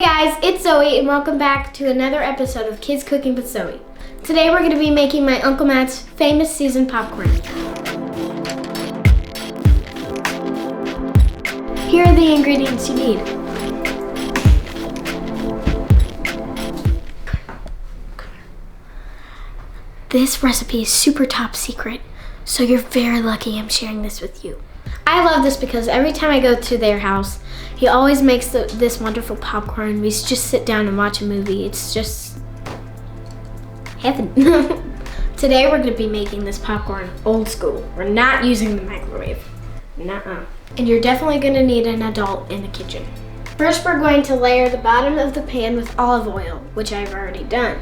Hey guys, it's Zoe and welcome back to another episode of Kids Cooking with Zoe. Today we're going to be making my Uncle Matt's famous seasoned popcorn. Here are the ingredients you need. This recipe is super top secret, so you're very lucky I'm sharing this with you. I love this because every time I go to their house, he always makes this wonderful popcorn. We just sit down and watch a movie. It's just heaven. Today we're going to be making this popcorn old school. We're not using the microwave. Nuh-uh. And you're definitely going to need an adult in the kitchen. First we're going to layer the bottom of the pan with olive oil, which I've already done.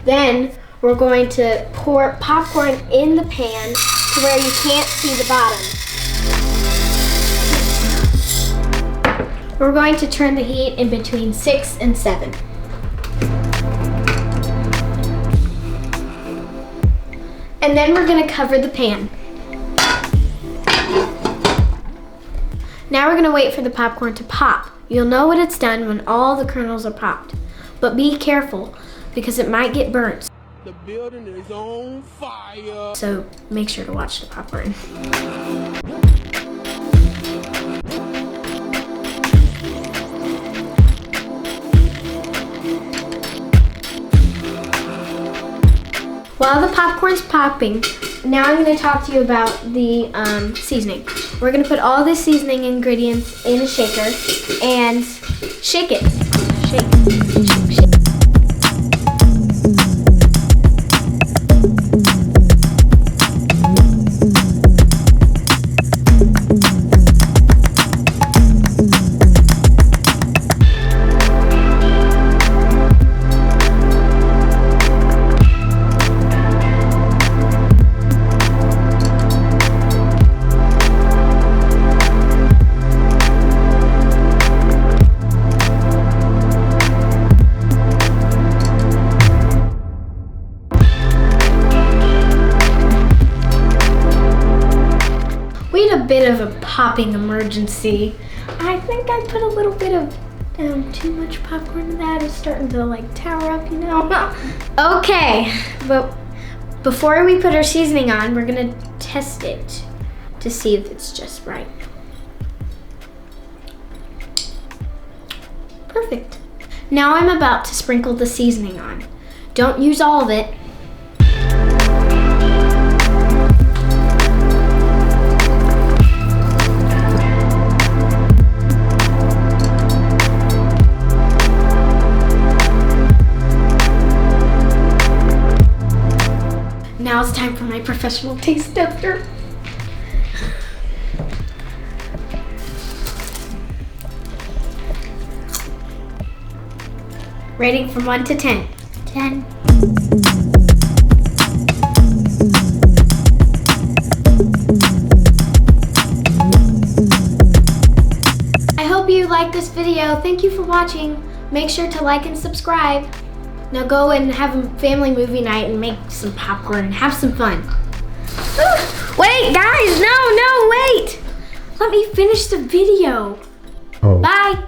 Then we're going to pour popcorn in the pan to where you can't see the bottom. We're going to turn the heat in between 6 and 7. And then we're going to cover the pan. Now we're going to wait for the popcorn to pop. You'll know when it's done when all the kernels are popped. But be careful because it might get burnt. The building is on fire. So make sure to watch the popcorn. While the popcorn's popping, now I'm going to talk to you about the seasoning. We're going to put all the seasoning ingredients in a shaker and shake it. Shake. We had a bit of a popping emergency. I think I put a little bit of too much popcorn in that. It's starting to like tower up, you know. Okay, but before we put our seasoning on, we're gonna test it to see if it's just right. Perfect. Now I'm about to sprinkle the seasoning on. Don't use all of it. Now it's time for my professional taste tester. Rating from 1 to 10. 10. I hope you liked this video. Thank you for watching. Make sure to like and subscribe. Now go and have a family movie night and make some popcorn and have some fun. Wait, guys, no, wait. Let me finish the video. Oh. Bye.